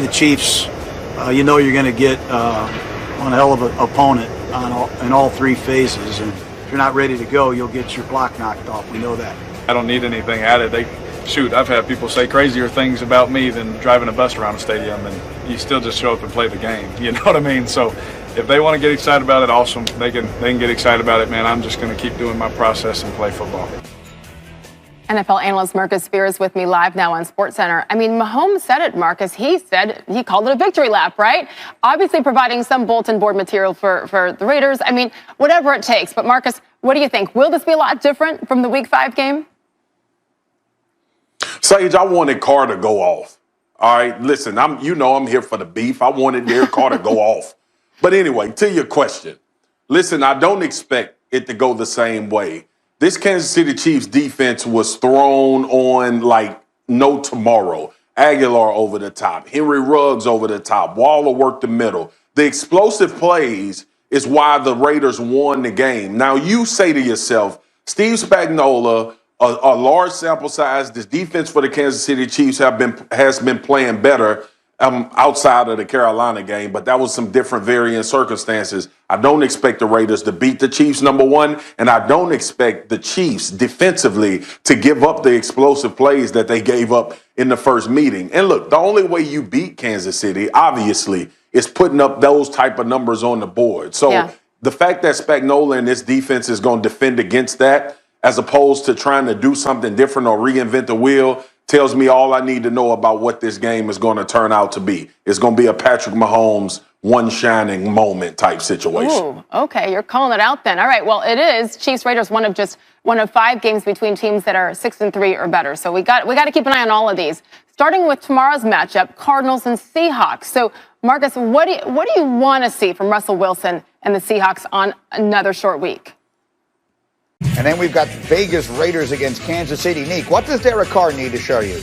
the Chiefs, you know you're going to get one hell of an opponent in all three phases. And if you're not ready to go, you'll get your block knocked off. We know that. I don't need anything added. I've had people say crazier things about me than driving a bus around a stadium, and you still just show up and play the game. You know what I mean? So if they want to get excited about it, awesome. They can get excited about it, man. I'm just going to keep doing my process and play football. NFL analyst Marcus Spears with me live now on SportsCenter. I mean, Mahomes said it, Marcus. He called it a victory lap, right? Obviously providing some bulletin board material for the Raiders. I mean, whatever it takes. But Marcus, what do you think? Will this be a lot different from the Week 5 game? Sage, I wanted Carr to go off. All right, listen, I'm here for the beef. I wanted Derek Carr to go off. But anyway, to your question, listen, I don't expect it to go the same way. This Kansas City Chiefs defense was thrown on like no tomorrow. Aguilar over the top, Henry Ruggs over the top, Waller worked the middle. The explosive plays is why the Raiders won the game. Now you say to yourself, Steve Spagnuolo, a large sample size, this defense for the Kansas City Chiefs has been playing better outside of the Carolina game, but that was some different varying circumstances. I don't expect the Raiders to beat the Chiefs, number one, and I don't expect the Chiefs defensively to give up the explosive plays that they gave up in the first meeting. And look, the only way you beat Kansas City, obviously, is putting up those type of numbers on the board. So the fact that Spagnuolo and this defense is going to defend against that, as opposed to trying to do something different or reinvent the wheel, tells me all I need to know about what this game is going to turn out to be. It's going to be a Patrick Mahomes one shining moment type situation. Ooh, okay, you're calling it out then. All right, well, it is Chiefs-Raiders, one of 5 games between teams that are 6-3 or better. So we got to keep an eye on all of these. Starting with tomorrow's matchup, Cardinals and Seahawks. So, Marcus, what do you want to see from Russell Wilson and the Seahawks on another short week? And then we've got Vegas Raiders against Kansas City. Neek, what does Derek Carr need to show you?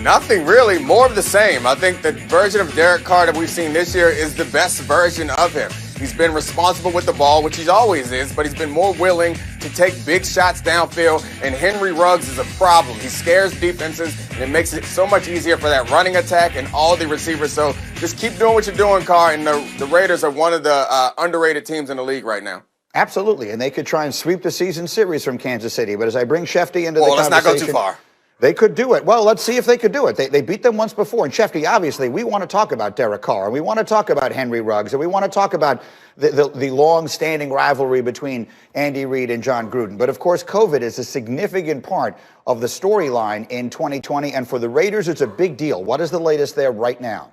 Nothing really, more of the same. I think the version of Derek Carr that we've seen this year is the best version of him. He's been responsible with the ball, which he always is, but he's been more willing to take big shots downfield, and Henry Ruggs is a problem. He scares defenses, and it makes it so much easier for that running attack and all the receivers. So just keep doing what you're doing, Carr, and the Raiders are one of the underrated teams in the league right now. Absolutely, and they could try and sweep the season series from Kansas City. But as I bring Shefty into the conversation... let's not go too far. They could do it. Well, let's see if they could do it. They beat them once before. And Shefty, obviously, we want to talk about Derek Carr, and we want to talk about Henry Ruggs, and we want to talk about the long-standing rivalry between Andy Reid and John Gruden. But, of course, COVID is a significant part of the storyline in 2020, and for the Raiders, it's a big deal. What is the latest there right now?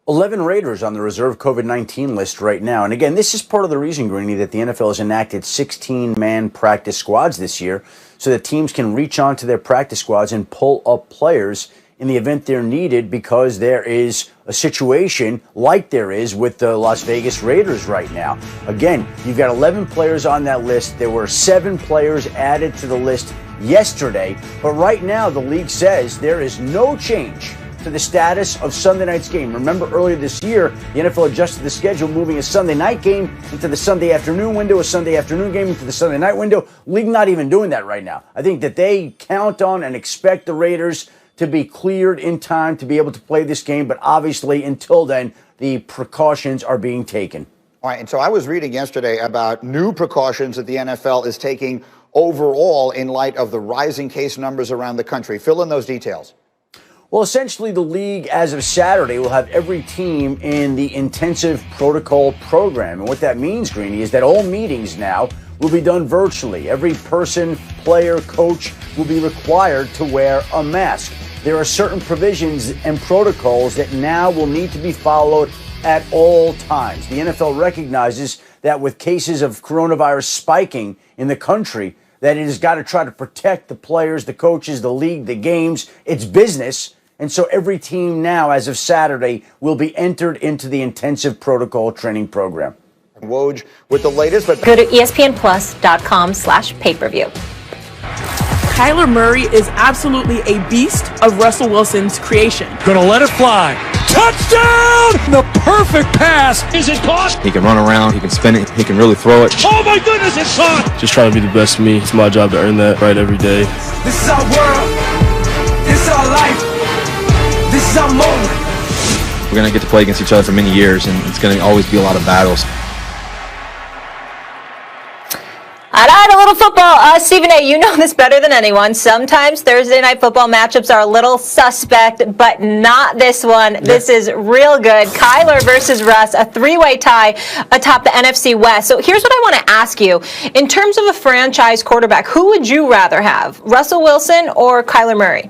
11 Raiders on the reserve COVID-19 list right now. And again, this is part of the reason, Greeny, that the NFL has enacted 16-man practice squads this year so that teams can reach onto their practice squads and pull up players in the event they're needed, because there is a situation like there is with the Las Vegas Raiders right now. Again, you've got 11 players on that list. There were 7 players added to the list yesterday. But right now, the league says there is no change to the status of Sunday night's game. Remember, earlier this year, the NFL adjusted the schedule, moving a Sunday night game into the Sunday afternoon window, a Sunday afternoon game into the Sunday night window. League not even doing that right now. I think that they count on and expect the Raiders to be cleared in time to be able to play this game, but obviously until then, the precautions are being taken. All right, and so I was reading yesterday about new precautions that the NFL is taking overall in light of the rising case numbers around the country. Fill in those details. Well, essentially, the league, as of Saturday, will have every team in the intensive protocol program. And what that means, Greeny, is that all meetings now will be done virtually. Every person, player, coach will be required to wear a mask. There are certain provisions and protocols that now will need to be followed at all times. The NFL recognizes that with cases of coronavirus spiking in the country, that it has got to try to protect the players, the coaches, the league, the games, its business. And so every team now, as of Saturday, will be entered into the intensive protocol training program. Woj with the latest. But go to ESPNplus.com/pay-per-view. Kyler Murray is absolutely a beast of Russell Wilson's creation. Gonna let it fly. Touchdown! The perfect pass. Is it caught? He can run around, he can spin it, he can really throw it. Oh my goodness, it's caught! Just trying to be the best me. It's my job to earn that right every day. This is our world. This is our life. This is our moment. We're going to get to play against each other for many years, and it's going to always be a lot of battles. All right, a little football. Stephen A., you know this better than anyone. Sometimes Thursday night football matchups are a little suspect, but not this one. Yeah. This is real good. Kyler versus Russ, a three-way tie atop the NFC West. So here's what I want to ask you. In terms of a franchise quarterback, who would you rather have, Russell Wilson or Kyler Murray?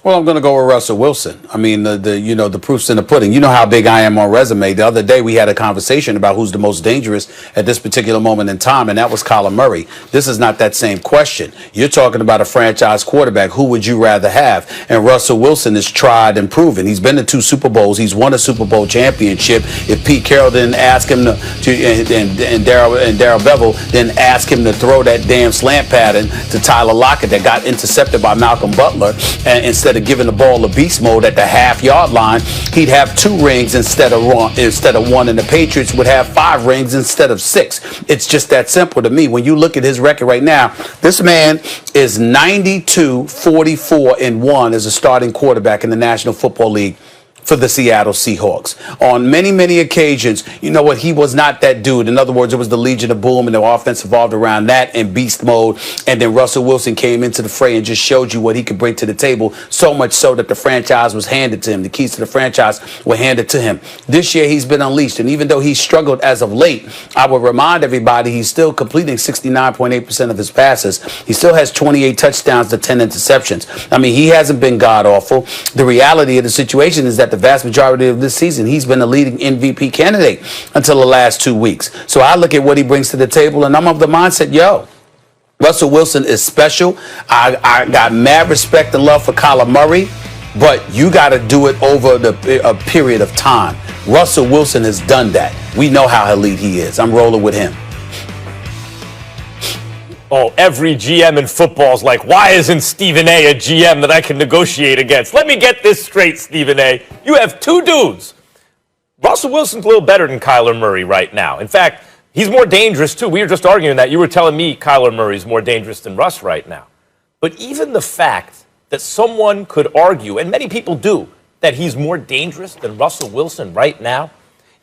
Well, I'm going to go with Russell Wilson. I mean, the proof's in the pudding. You know how big I am on resume. The other day we had a conversation about who's the most dangerous at this particular moment in time, and that was Kyler Murray. This is not that same question. You're talking about a franchise quarterback. Who would you rather have? And Russell Wilson is tried and proven. He's been to 2 Super Bowls. He's won a Super Bowl championship. If Pete Carroll didn't ask him and Darrell Bevel didn't ask him to throw that damn slant pattern to Tyler Lockett that got intercepted by Malcolm Butler, and instead of giving the ball a beast mode at the half-yard line, he'd have 2 rings instead of 1, and the Patriots would have 5 rings instead of 6. It's just that simple to me. When you look at his record right now, this man is 92-44-1 as a starting quarterback in the National Football League for the Seattle Seahawks. On many, many occasions, you know what, he was not that dude. In other words, it was the Legion of Boom, and the offense evolved around that and beast mode. And then Russell Wilson came into the fray and just showed you what he could bring to the table, so much so that the franchise was handed to him. The keys to the franchise were handed to him. This year, he's been unleashed. And even though he's struggled as of late, I would remind everybody he's still completing 69.8% of his passes. He still has 28 touchdowns to 10 interceptions. I mean, he hasn't been god-awful. The reality of the situation is that the vast majority of this season, he's been a leading MVP candidate until the last 2 weeks. So I look at what he brings to the table, and I'm of the mindset, Russell Wilson is special. I got mad respect and love for Kyler Murray, but you got to do it over a period of time. Russell Wilson has done that. We know how elite he is. I'm rolling with him. Oh, every GM in football is like, why isn't Stephen A. a GM that I can negotiate against? Let me get this straight, Stephen A. You have 2 dudes. Russell Wilson's a little better than Kyler Murray right now. In fact, he's more dangerous, too. We were just arguing that. You were telling me Kyler Murray's more dangerous than Russ right now. But even the fact that someone could argue, and many people do, that he's more dangerous than Russell Wilson right now,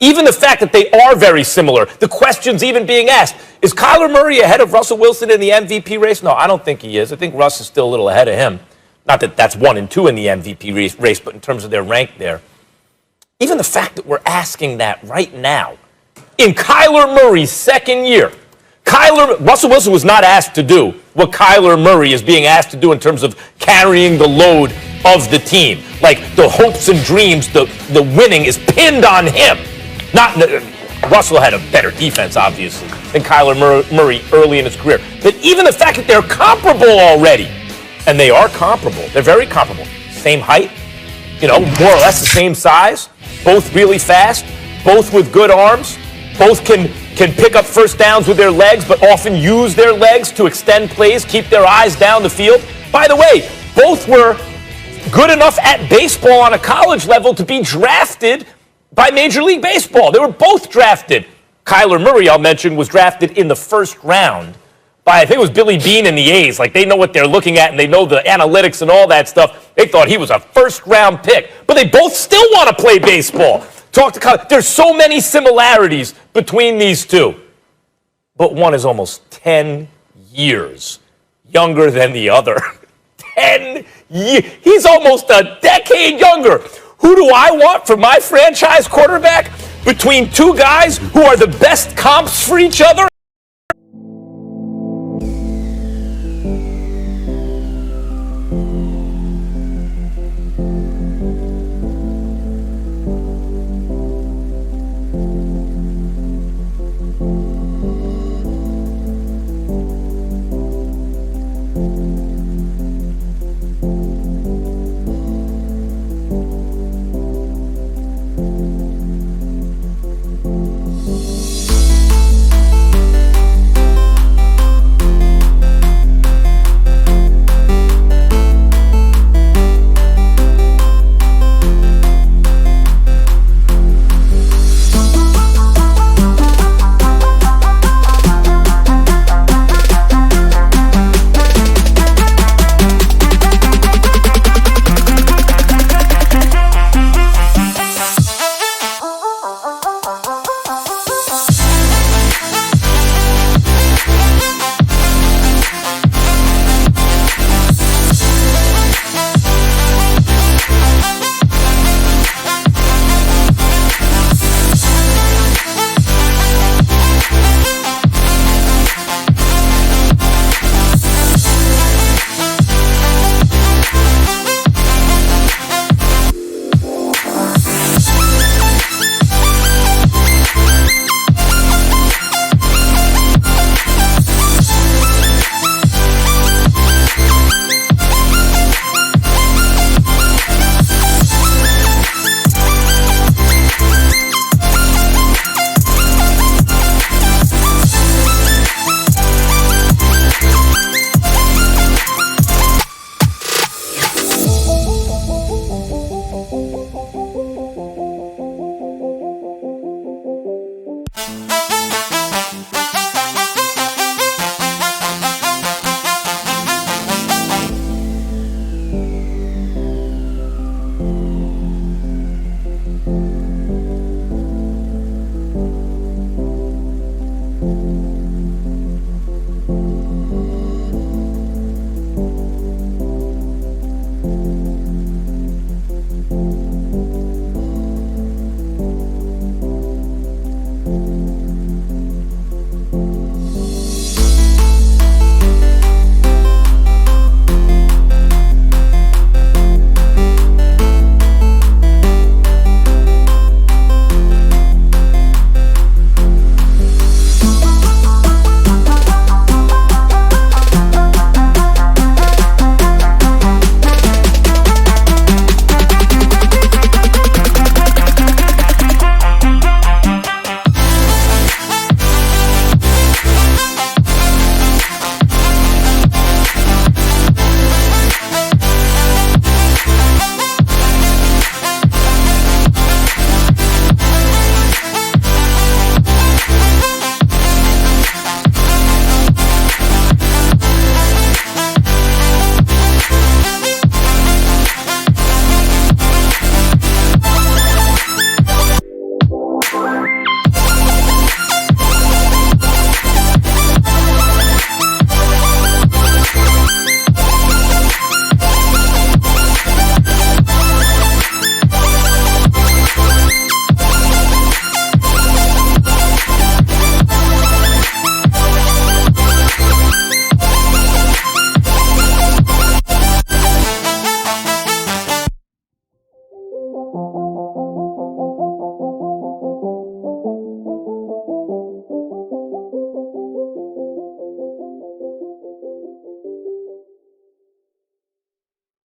even the fact that they are very similar, the question's even being asked, is Kyler Murray ahead of Russell Wilson in the MVP race? No, I don't think he is. I think Russ is still a little ahead of him. Not that that's 1 and 2 in the MVP race, but in terms of their rank there. Even the fact that we're asking that right now, in Kyler Murray's second year, Russell Wilson was not asked to do what Kyler Murray is being asked to do in terms of carrying the load of the team. Like the hopes and dreams, the winning is pinned on him. Russell had a better defense, obviously, than Kyler Murray early in his career. But even the fact that they're comparable already, and they are comparable, they're very comparable. Same height, more or less the same size, both really fast, both with good arms, both can pick up first downs with their legs, but often use their legs to extend plays, keep their eyes down the field. By the way, both were good enough at baseball on a college level to be drafted by Major League Baseball. They were both drafted. Kyler Murray, I'll mention, was drafted in the first round by, I think it was Billy Beane and the A's. Like, they know what they're looking at, and they know the analytics and all that stuff. They thought he was a first-round pick. But they both still want to play baseball. There's so many similarities between these two. But one is almost 10 years younger than the other. 10 years. He's almost a decade younger. Who do I want for my franchise quarterback? Between 2 guys who are the best comps for each other?